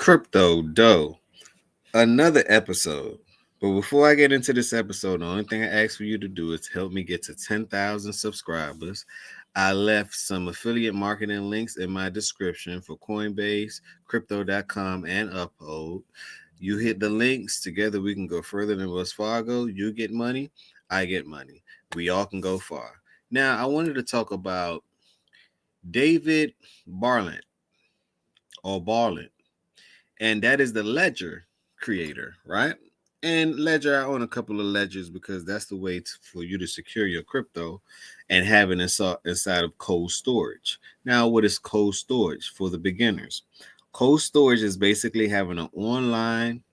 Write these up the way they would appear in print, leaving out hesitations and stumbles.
Crypto Dough, another episode. But before I get into this episode, the only thing I ask for you to do is help me get to 10,000 subscribers. I left some affiliate marketing links in my description for Coinbase, Crypto.com, and Uphold. You hit the links, together we can go further than Wells Fargo. You get money, I get money. We all can go far. Now, I wanted to talk about David Barland or Barland, and that is the Ledger creator, right? And Ledger, I own a couple of ledgers because that's the way for you to secure your crypto and have it inside of cold storage. Now, what is cold storage for the beginners? Cold storage is basically having an online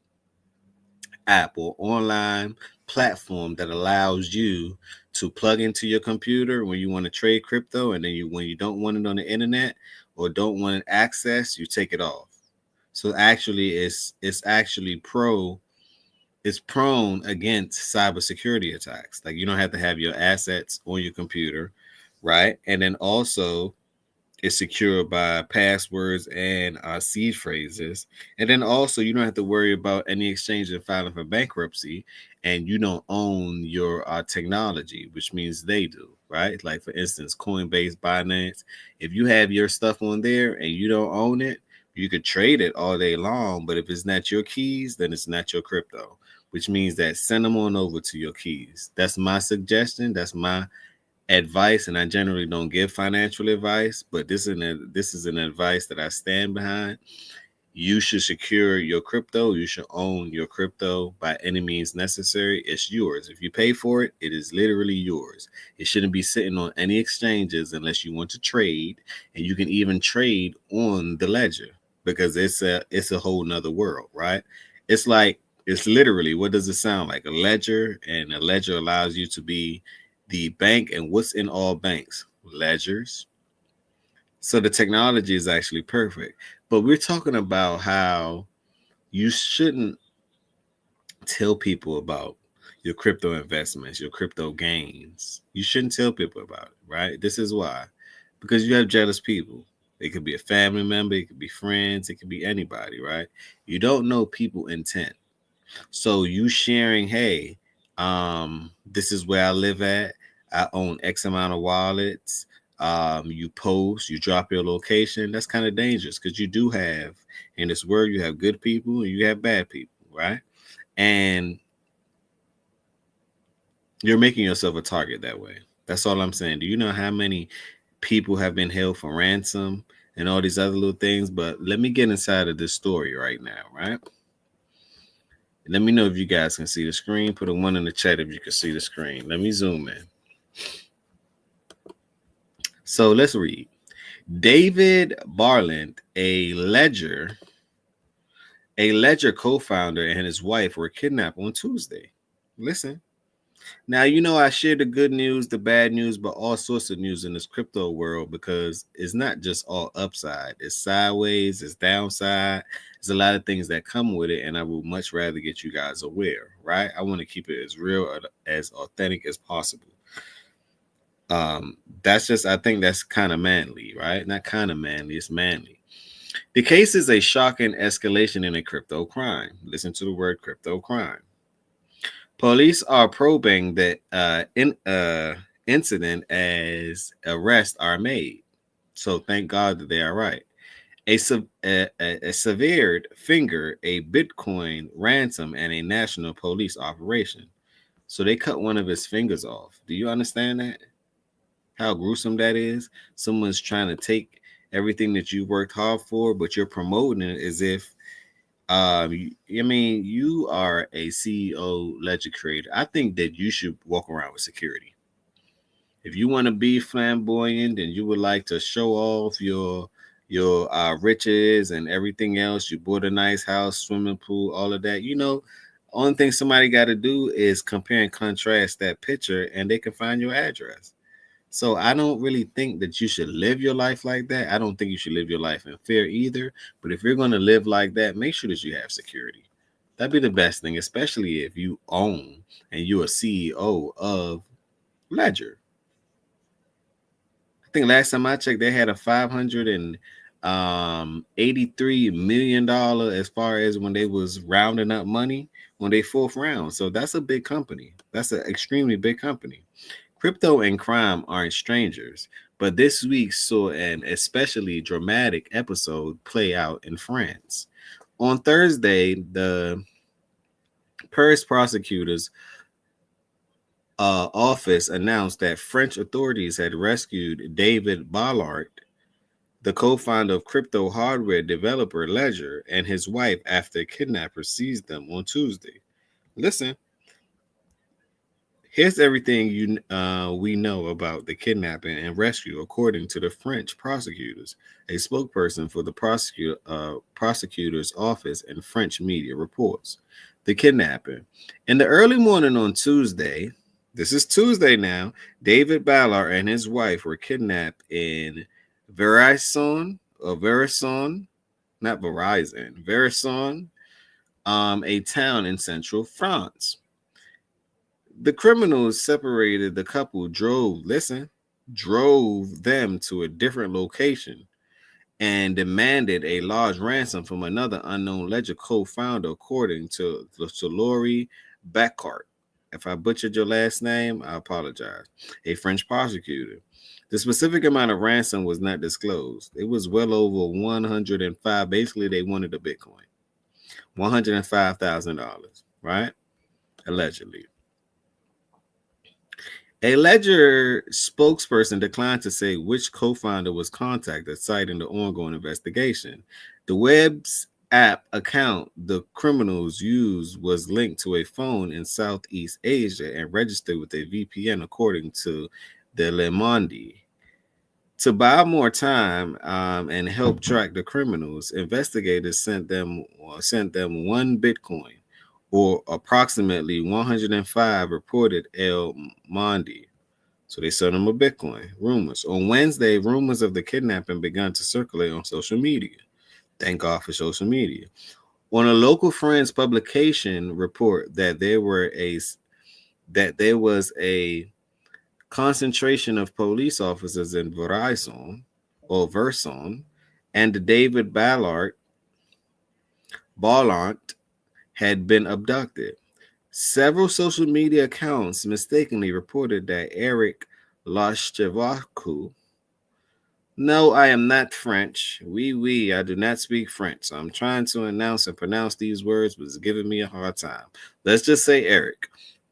app or online platform that allows you to plug into your computer when you want to trade crypto, and then when you don't want it on the internet or don't want it access, you take it off. So actually, it's actually it's prone against cybersecurity attacks. Like, you don't have to have your assets on your computer, right? And then also it's secured by passwords and seed phrases. And then also you don't have to worry about any exchange and filing for bankruptcy, and you don't own your technology, which means they do, right? Like, for instance, Coinbase, Binance, if you have your stuff on there and you don't own it, you could trade it all day long, but if it's not your keys, then it's not your crypto, which means that send them on over to your keys. That's my suggestion. That's my advice, and I generally don't give financial advice, but this is an advice that I stand behind. You should secure your crypto. You should own your crypto by any means necessary. It's yours. If you pay for it, it is literally yours. It shouldn't be sitting on any exchanges unless you want to trade, and you can even trade on the ledger because it's a whole nother world, right? It's like, it's literally, what does it sound like? A ledger, and a ledger allows you to be the bank. And what's in all banks? Ledgers. So the technology is actually perfect. But we're talking about how you shouldn't tell people about your crypto investments, your crypto gains. You shouldn't tell people about it, right? This is why. Because you have jealous people. It could be a family member, it could be friends, it could be anybody, right? You don't know people intent. So you sharing, hey, this is where I live at. I own X amount of wallets. You post, you drop your location. That's kind of dangerous because you do have, in this world, you have good people and you have bad people, right? And you're making yourself a target that way. That's all I'm saying. Do you know how many people have been held for ransom and all these other little things? But let me get inside of this story right now, right? Let me know if you guys can see the screen. Put a one in the chat if you can see the screen. Let me zoom in. So let's read. David Barland, a Ledger co-founder, and his wife were kidnapped on Tuesday. Listen. Now, I share the good news, the bad news, but all sorts of news in this crypto world, because it's not just all upside. It's sideways, it's downside. There's a lot of things that come with it, and I would much rather get you guys aware, right? I want to keep it as real, as authentic as possible. I think that's kind of manly, right? Not kind of manly, it's manly. The case is a shocking escalation in a crypto crime. Listen to the word crypto crime. Police are probing the incident as arrests are made. So thank God that they are right. A severed finger, a Bitcoin ransom, and a national police operation. So they cut one of his fingers off. Do you understand that? How gruesome that is? Someone's trying to take everything that you worked hard for, but you're promoting it as if you are a CEO, ledger creator. I think that you should walk around with security. If you want to be flamboyant and you would like to show off your riches and everything else, you bought a nice house, swimming pool, all of that. Only thing somebody got to do is compare and contrast that picture, and they can find your address. So I don't really think that you should live your life like that. I don't think you should live your life in fear either. But if you're going to live like that, make sure that you have security. That'd be the best thing, especially if you own and you're a CEO of Ledger. I think last time I checked, they had a 500 $83 million as far as when they was rounding up money when they fourth round. So that's a big company. That's an extremely big company. Crypto and crime aren't strangers, but this week saw an especially dramatic episode play out in France. On Thursday, the Paris prosecutors office announced that French authorities had rescued David Ballard, the co-founder of crypto hardware developer Ledger, and his wife after kidnappers seized them on Tuesday. Listen, here's everything we know about the kidnapping and rescue, according to the French prosecutors. A spokesperson for the prosecutor's office and French media reports the kidnapping. In the early morning on Tuesday, this is Tuesday now, David Ballard and his wife were kidnapped in Verizon, not Verizon, Verizon, a town in central France. The criminals separated the couple, drove them to a different location and demanded a large ransom from another unknown Ledger co-founder, according to Lori Beckart. If I butchered your last name, I apologize. A French prosecutor. The specific amount of ransom was not disclosed. It was well over 105. Basically, they wanted a Bitcoin. $105,000, right? Allegedly. A Ledger spokesperson declined to say which co-founder was contacted, citing the ongoing investigation. The web's app account the criminals used was linked to a phone in Southeast Asia and registered with a VPN, according to the Le Monde. To buy more time and help track the criminals, investigators sent them one Bitcoin, or approximately 105, reported El Monde. So they sent them a Bitcoin. Rumors. On Wednesday, rumors of the kidnapping began to circulate on social media. Thank God for social media. On a local French publication report that there was a concentration of police officers in Verizon or Verson, and David Balland had been abducted. Several social media accounts mistakenly reported that Eric Lashchevaku. No, I am not French. I do not speak French. So I'm trying to announce and pronounce these words, but it's giving me a hard time. Let's just say Eric.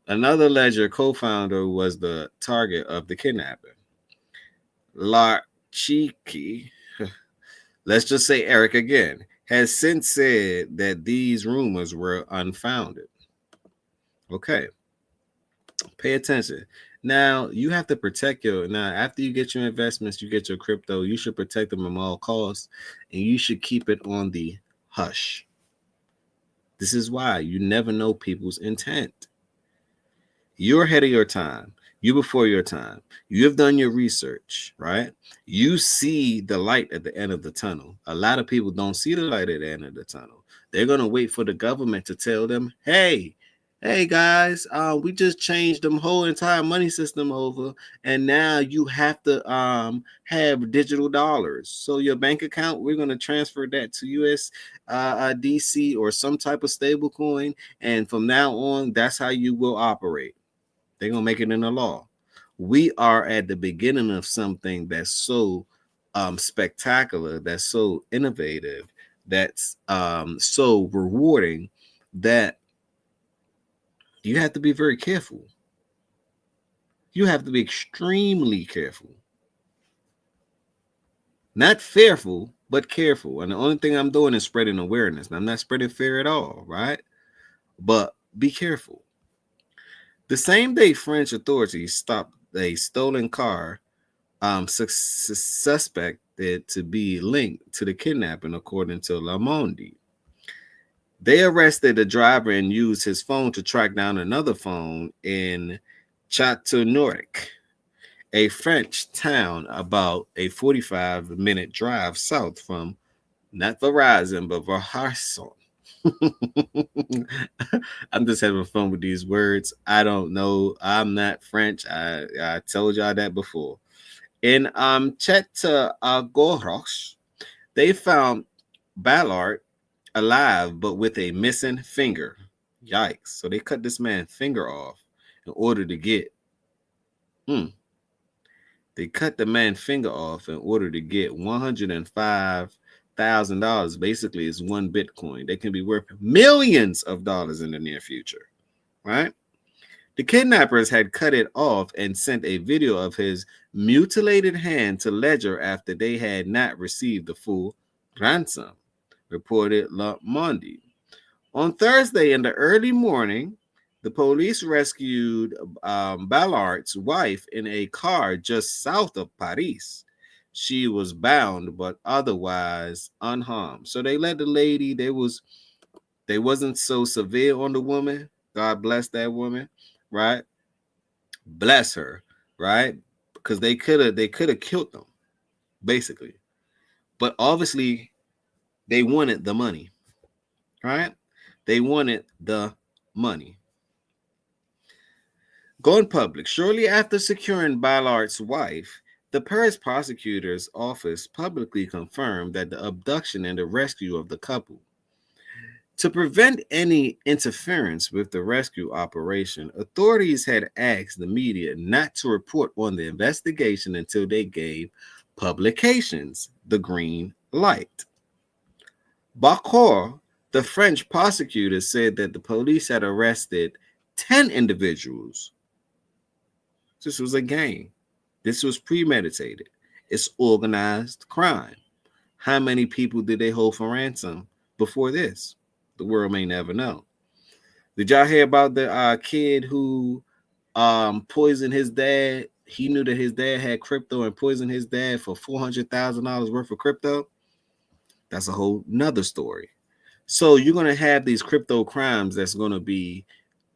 Another Ledger co-founder was the target of the kidnapping. Larchiki, let's just say Eric again, has since said that these rumors were unfounded. Okay, pay attention. Now, you have to protect after you get your investments, you get your crypto, you should protect them at all costs, and you should keep it on the hush. This is why you never know people's intent. You're ahead of your time. You before your time. You have done your research, right? You see the light at the end of the tunnel. A lot of people don't see the light at the end of the tunnel. They're going to wait for the government to tell them, hey guys, we just changed the whole entire money system over, and now you have to have digital dollars. So your bank account, we're going to transfer that to USDC or some type of stable coin, and from now on, that's how you will operate. They're going to make it in the law. We are at the beginning of something that's so spectacular, that's so innovative, that's so rewarding, that you have to be very careful. You have to be extremely careful. Not fearful, but careful. And the only thing I'm doing is spreading awareness. I'm not spreading fear at all, right? But be careful. The same day French authorities stopped a stolen car suspected to be linked to the kidnapping, according to Le Monde. They arrested the driver and used his phone to track down another phone in Châteauneuf, a French town about a 45-minute drive south from not Verizon, but Verizon. I'm just having fun with these words. I don't know. I'm not French. I told y'all that before. In Châteauneuf, They found Ballard alive, but with a missing finger. Yikes. So they cut this man's finger off in order to get, they cut the man's finger off in order to get $105,000. Basically, it's one Bitcoin. They can be worth millions of dollars in the near future, right? The kidnappers had cut it off and sent a video of his mutilated hand to Ledger after they had not received the full ransom, reported Le Monde. On Thursday in the early morning, the police rescued Ballard's wife in a car just south of Paris. She was bound but otherwise unharmed. So they let the lady, they wasn't so severe on the woman. God bless that woman, right? Bless her, right? Because they could have killed them, basically. But obviously, they wanted the money, right? They wanted the money. Going public. Shortly after securing Ballard's wife, the Paris prosecutor's office publicly confirmed that the abduction and the rescue of the couple. To prevent any interference with the rescue operation, authorities had asked the media not to report on the investigation until they gave publications the green light. Bacor, the French prosecutor, said that the police had arrested 10 individuals. This was a game. This was premeditated. It's organized crime. How many people did they hold for ransom before this? The world may never know. Did y'all hear about the kid who poisoned his dad? He knew that his dad had crypto and poisoned his dad for $400,000 worth of crypto. That's a whole nother story. So you're going to have these crypto crimes that's going to be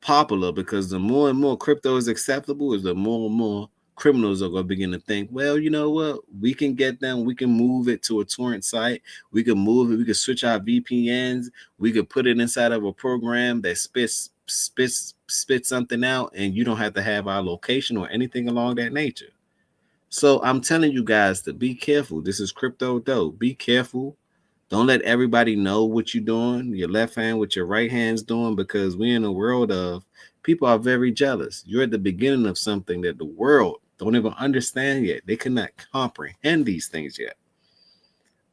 popular because the more and more crypto is acceptable, is the more and more criminals are going to begin to think, well, you know what? We can get them. We can move it to a torrent site. We can move it. We can switch our VPNs. We could put it inside of a program that spits something out, and you don't have to have our location or anything along that nature. So I'm telling you guys to be careful. This is crypto though. Be careful. Don't let everybody know what you're doing, your left hand, what your right hand's doing, because we're in a world of people are very jealous. You're at the beginning of something that the world don't even understand yet. They cannot comprehend these things yet.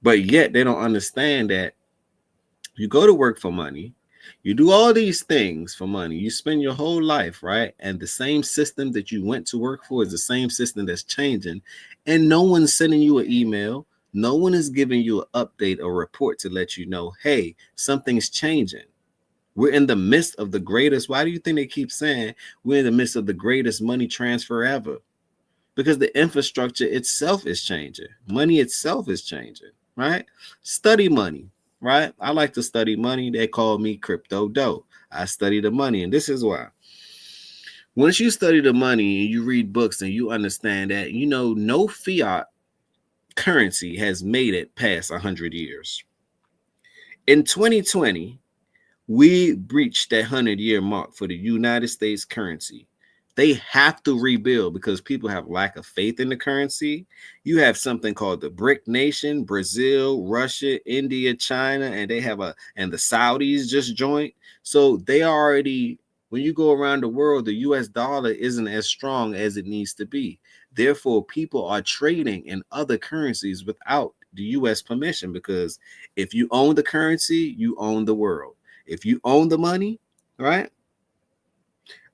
But yet they don't understand that you go to work for money. You do all these things for money. You spend your whole life, right? And the same system that you went to work for is the same system that's changing. And no one's sending you an email. No one is giving you an update or report to let you know, hey, something's changing. We're in the midst of the greatest. Why do you think they keep saying we're in the midst of the greatest money transfer ever? Because the infrastructure itself is changing. Money itself is changing, right? Study money, right? I like to study money. They call me crypto dough. I study the money, and this is why. Once you study the money and you read books and you understand that, you know, no fiat currency has made it past 100 years. In 2020, we breached that 100-year mark for the United States currency. They have to rebuild because people have lack of faith in the currency. You have something called the BRIC nation, Brazil, Russia, India, China, and the Saudis just joined. So they already, when you go around the world, the US dollar isn't as strong as it needs to be. Therefore, people are trading in other currencies without the US permission, because if you own the currency, you own the world. If you own the money, right?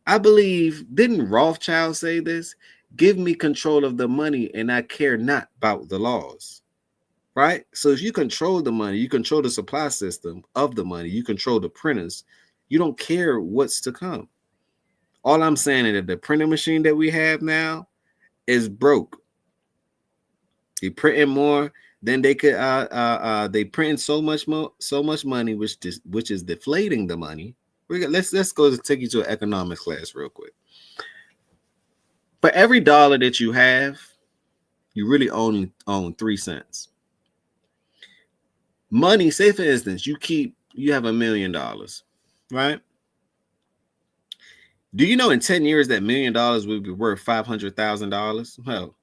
I believe, didn't Rothschild say this? Give me control of the money and I care not about the laws, right? So if you control the money, you control the supply system of the money, you control the printers, you don't care what's to come. All I'm saying is that the printing machine that we have now is broke. They printing more than they could. They printing so much money, which is deflating the money. Let's go to take you to an economics class real quick. For every dollar that you have, you really only own 3 cents. Money, say for instance, you have $1 million, right? Do you know in 10 years that $1 million will be worth $500,000? Well,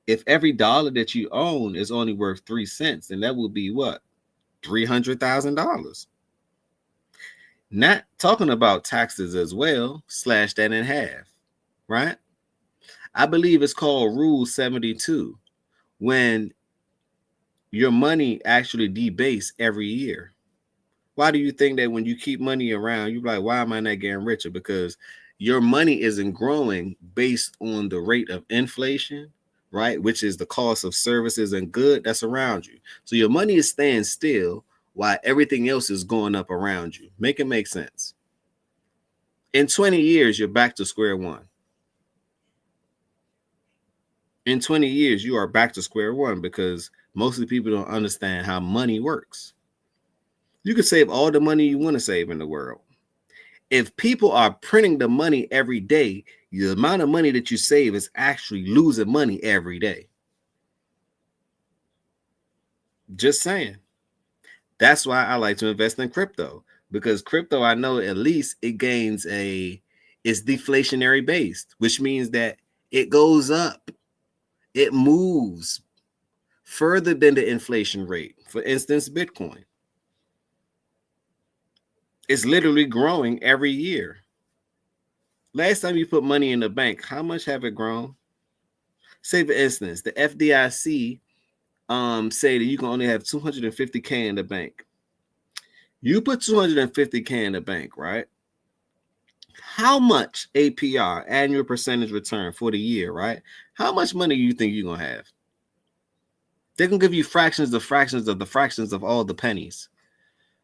If every dollar that you own is only worth 3 cents, then that would be what? $300,000. Not talking about taxes as well, slash that in half, right? I believe it's called Rule 72 when your money actually debase every year. Why do you think that when you keep money around, you're like, why am I not getting richer? Because your money isn't growing based on the rate of inflation, right? Which is the cost of services and good that's around you. So your money is staying still while everything else is going up around you. Make it make sense. In 20 years, you're back to square one. In 20 years, you are back to square one because mostly people don't understand how money works. You can save all the money you want to save in the world. If people are printing the money every day, the amount of money that you save is actually losing money every day. Just saying. That's why I like to invest in crypto, because crypto, I know at least it gains it's deflationary based, which means that it goes up. It moves further than the inflation rate. For instance, Bitcoin. It's literally growing every year. Last time you put money in the bank, how much have it grown? Say, for instance, the FDIC say that you can only have 250K in the bank. You put 250K in the bank, right? How much APR, annual percentage return for the year, right? How much money do you think you're going to have? They're going to give you fractions of fractions of the fractions of all the pennies.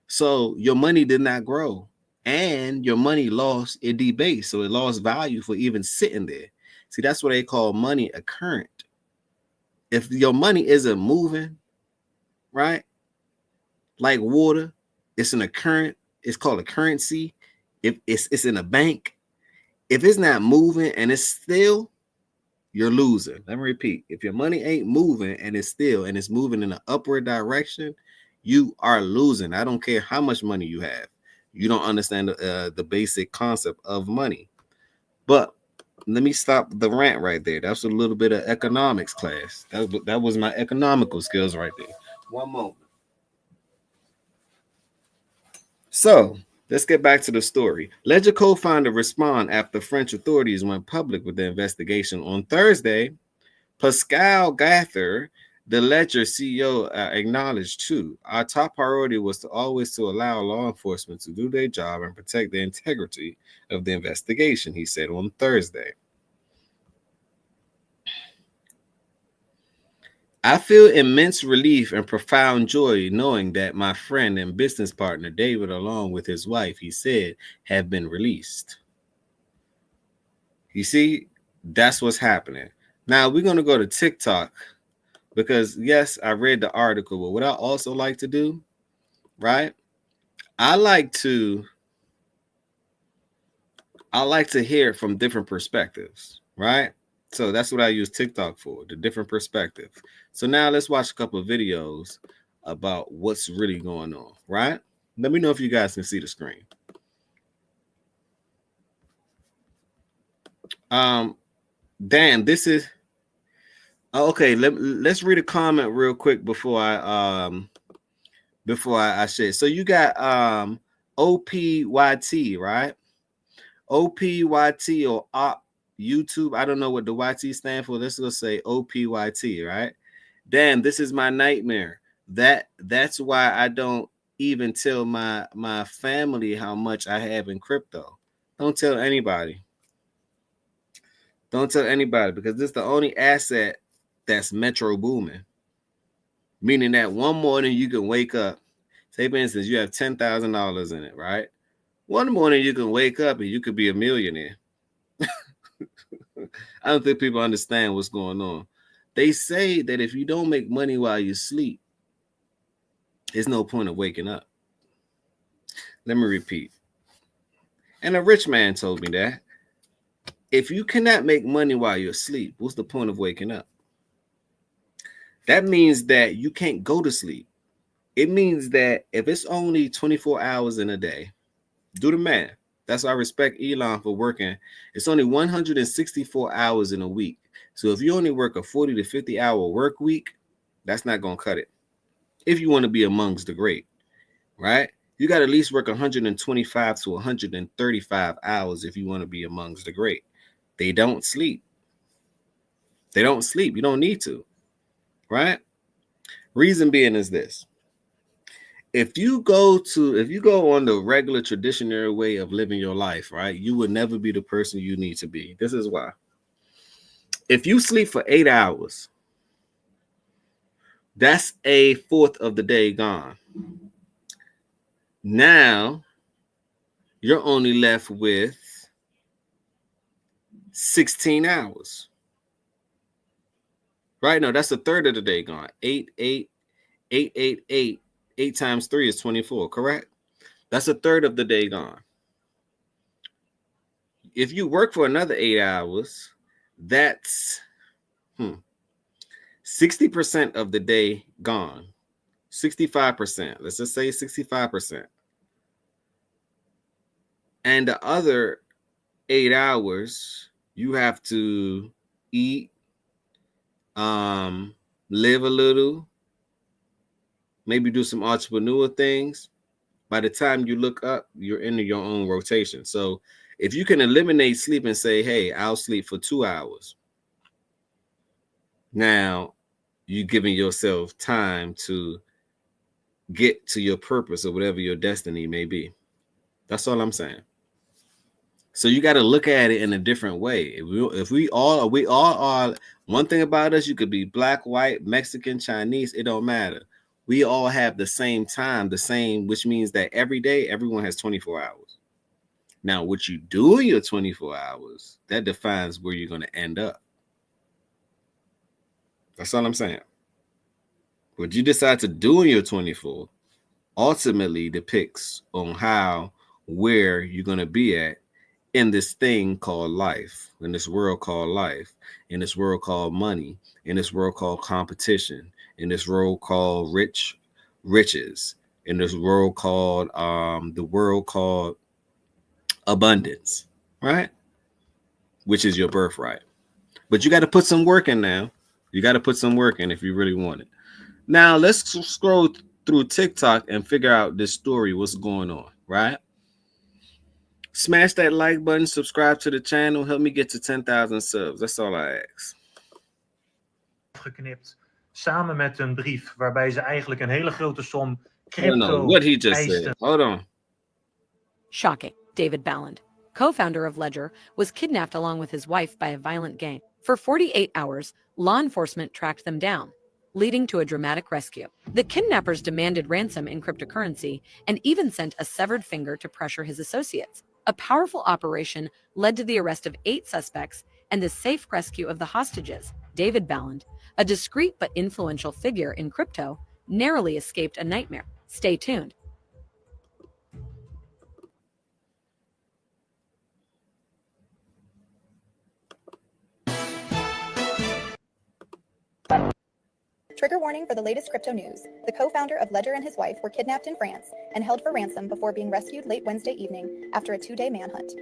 So your money did not grow, and your money lost, it debased. So it lost value for even sitting there. See, that's what they call money a current. If your money isn't moving, right? Like water, it's in a current. It's called a currency. If it's in a bank, if it's not moving and it's still, you're losing. Let me repeat. If your money ain't moving and it's still and it's moving in an upward direction, you are losing. I don't care how much money you have. You don't understand the basic concept of money. But let me stop the rant right there. That's a little bit of economics class. That was my economical skills right there. One moment. So let's get back to the story. Ledger co-founder respond after French authorities went public with the investigation on Thursday. Pascal Gather, the Ledger CEO, acknowledged too. Our top priority was always to allow law enforcement to do their job and protect the integrity of the investigation, he said on Thursday. I feel immense relief and profound joy knowing that my friend and business partner, David, along with his wife, he said, have been released. You see, that's what's happening. Now we're going to go to TikTok because, yes, I read the article, but what I also like to do, right? I like to hear it from different perspectives, right? So that's what I use TikTok for, the different perspective. So now let's watch a couple of videos about what's really going on, right? Let me know if you guys can see the screen. Dan, this is okay. Let's read a comment real quick before I share. So you got OPYT, right? OPYT or OP YouTube. I don't know what the YT stand for. Let's go say OPYT, right? Dan, this is my nightmare. That's why I don't even tell my family how much I have in crypto. Don't tell anybody. Don't tell anybody because this is the only asset that's metro booming. Meaning that one morning you can wake up, say for instance, you have $10,000 in it, right? One morning you can wake up and you could be a millionaire. I don't think people understand what's going on. They say that if you don't make money while you sleep, there's no point of waking up. Let me repeat. And a rich man told me that. If you cannot make money while you're asleep, what's the point of waking up? That means that you can't go to sleep. It means that if it's only 24 hours in a day, do the math. That's why I respect Elon for working. It's only 164 hours in a week. So if you only work a 40 to 50 hour work week, that's not going to cut it. If you want to be amongst the great, right? You got to at least work 125 to 135 hours if you want to be amongst the great. They don't sleep. They don't sleep. You don't need to, right? Reason being is this. If you go on the regular traditional way of living your life, right, you will never be the person you need to be. This is why. If you sleep for 8 hours, that's a fourth of the day gone. Now you're only left with 16 hours. Right? No, that's a third of the day gone. 8 times 3 is 24, correct? That's a third of the day gone. If you work for another 8 hours, that's 60% of the day gone. 65%. Let's just say 65%. And the other 8 hours, you have to eat, live a little, maybe do some entrepreneur things. By the time you look up, you're into your own rotation. So if you can eliminate sleep and say, hey, I'll sleep for 2 hours. Now you're giving yourself time to get to your purpose or whatever your destiny may be. That's all I'm saying. So you got to look at it in a different way. If we all are, one thing about us, you could be black, white, Mexican, Chinese, it don't matter. We all have the same time, which means that every day, everyone has 24 hours. Now, what you do in your 24 hours, that defines where you're going to end up. That's all I'm saying. What you decide to do in your 24 ultimately depicts on where you're going to be at in this thing called life, in this world called life, in this world called money, in this world called competition, in this world called riches, in this world called the world called abundance, right? Which is your birthright. But you got to put some work in now. You got to put some work in if you really want it. Now let's scroll through TikTok and figure out this story, what's going on, right? Smash that like button, subscribe to the channel, help me get to 10,000 subs. That's all I ask. Geknipt, samen met een brief waarbij ze eigenlijk een hele grote som crypto what he just said. Hold on. Shocking. David Balland, co-founder of Ledger, was kidnapped along with his wife by a violent gang. For 48 hours, law enforcement tracked them down, leading to a dramatic rescue. The kidnappers demanded ransom in cryptocurrency and even sent a severed finger to pressure his associates. A powerful operation led to the arrest of 8 suspects and the safe rescue of the hostages. David Balland, a discreet but influential figure in crypto, narrowly escaped a nightmare. Stay tuned. Trigger warning for the latest crypto news. The co-founder of Ledger and his wife were kidnapped in France and held for ransom before being rescued late Wednesday evening after a 2-day manhunt.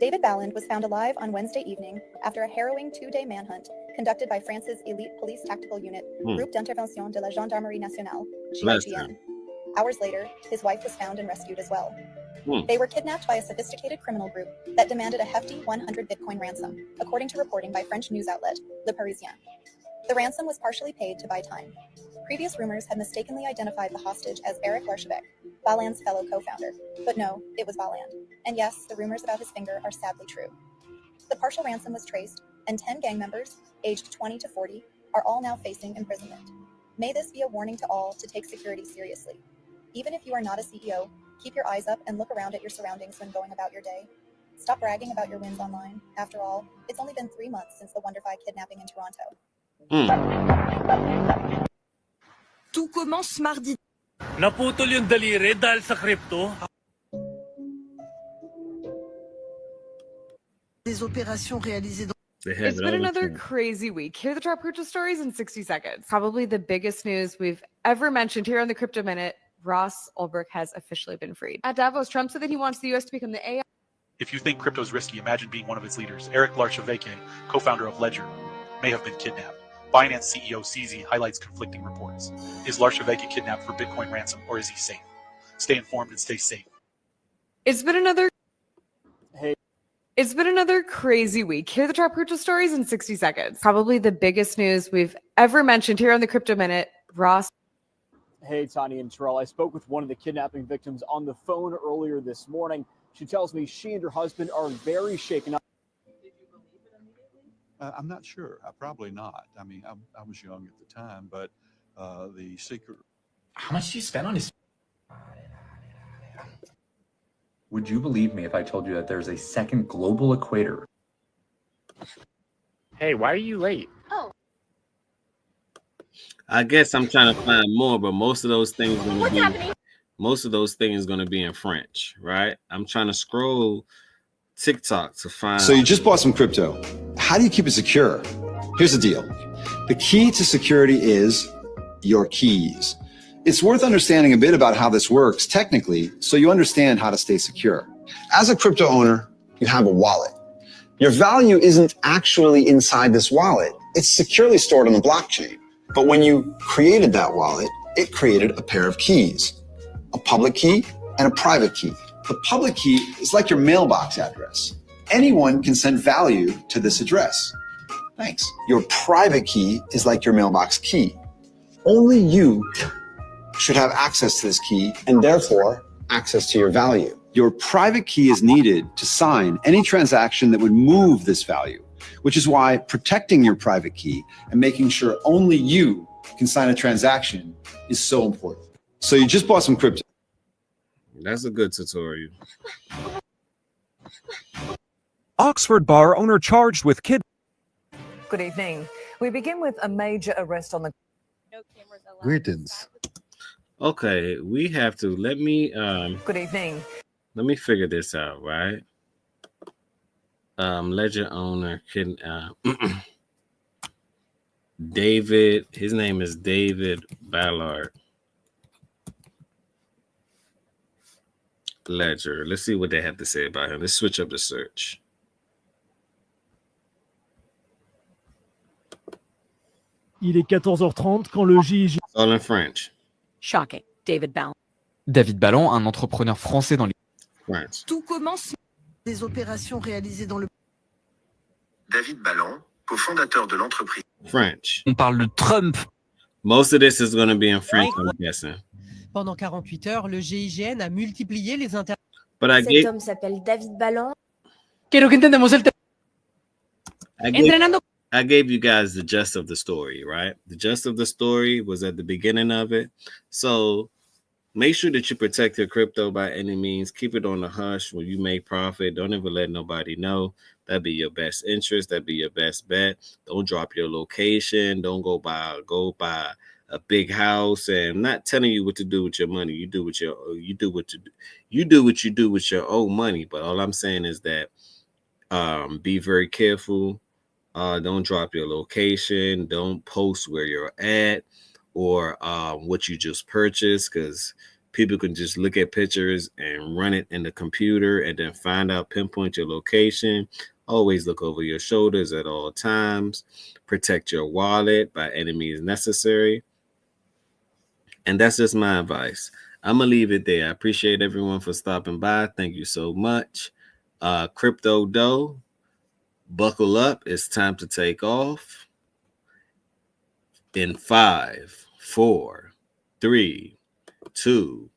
David Balland was found alive on Wednesday evening after a harrowing 2-day manhunt conducted by France's elite police tactical unit, Groupe d'Intervention de la Gendarmerie Nationale, GIGN. Hours later, his wife was found and rescued as well. They were kidnapped by a sophisticated criminal group that demanded a hefty 100 Bitcoin ransom, according to reporting by French news outlet Le Parisien. The ransom was partially paid to buy time. Previous rumors had mistakenly identified the hostage as Eric Larchevêque, Balland's fellow co-founder. But no, it was Balland. And yes, the rumors about his finger are sadly true. The partial ransom was traced, and 10 gang members, aged 20 to 40, are all now facing imprisonment. May this be a warning to all to take security seriously. Even if you are not a CEO, keep your eyes up and look around at your surroundings when going about your day. Stop bragging about your wins online. After all, it's only been 3 months since the WonderFi kidnapping in Toronto. Tout commence mardi. Naputol yung daliri dahil sa crypto. Des opérations réalisées dans It's been another crazy week. Here are the top crypto stories in 60 seconds. Probably the biggest news we've ever mentioned here on the Crypto Minute. Ross Ulbricht has officially been freed. At Davos, Trump said that he wants the U.S. to become the AI. If you think crypto is risky, imagine being one of its leaders. Eric Larchevêque, co-founder of Ledger. may have been kidnapped. Binance CEO CZ highlights conflicting reports. Is Larsheveki kidnapped for Bitcoin ransom, or is he safe? Stay informed and stay safe. It's been another crazy week. Here are the top crypto stories in 60 seconds. Probably the biggest news we've ever mentioned here on the Crypto Minute. Ross. Hey, Tanya and Terrell. I spoke with one of the kidnapping victims on the phone earlier this morning. She tells me she and her husband are very shaken up. Did you believe it immediately? I'm not sure. Probably not. I mean, I was young at the time, but the secret. How much did you spend on his? Would you believe me if I told you that there's a second global equator? Hey, why are you late? Oh. I guess I'm trying to find more, but most of those things going to be in French, right? I'm trying to scroll TikTok to find. So you just bought some crypto. How do you keep it secure? Here's the deal. The key to security is your keys. It's worth understanding a bit about how this works technically so you understand how to stay secure. As a crypto owner, you have a wallet. Your value isn't actually inside this wallet. It's securely stored on the blockchain. But when you created that wallet, it created a pair of keys, a public key and a private key. The public key is like your mailbox address. Anyone can send value to this address. Thanks. Your private key is like your mailbox key. Only you should have access to this key and therefore access to your value. Your private key is needed to sign any transaction that would move this value, which is why protecting your private key and making sure only you can sign a transaction is so important. So you just bought some crypto. That's a good tutorial. Oxford bar owner charged with kid. Good evening. We begin with a major arrest on the. Greetings. Okay, we have to let me Good evening. Let me figure this out, right? Ledger owner can David, his name is David Ballard. Ledger. Let's see what they have to say about him. Let's switch up the search. Il est 14h30 quand le JIJ. All in French. Shocking. David Balland. David Balland, un entrepreneur français dans les... French. Tout commence des opérations réalisées dans le. David Balland, cofondateur de l'entreprise. French. On parle de Trump. Most of this is going to be in French, I'm guessing. Pendant 48 heures, le GIGN a multiplié les inter... Cet homme s'appelle David Balland. Quiero que entendamos el Entrenando. I gave you guys the gist of the story, right? The gist of the story was at the beginning of it. So make sure that you protect your crypto by any means. Keep it on the hush when you make profit. Don't ever let nobody know. That'd be your best interest. That'd be your best bet. Don't drop your location. Don't go buy a big house. And I'm not telling you what to do with your money. You do what you do with your own money. But all I'm saying is that be very careful. Don't drop your location. Don't post where you're at or what you just purchased, because people can just look at pictures and run it in the computer and then pinpoint your location. Always look over your shoulders at all times. Protect your wallet by any means necessary. And that's just my advice. I'm going to leave it there. I appreciate everyone for stopping by. Thank you so much. Crypto Dough. Buckle up. It's time to take off. In 5, 4, 3, 2,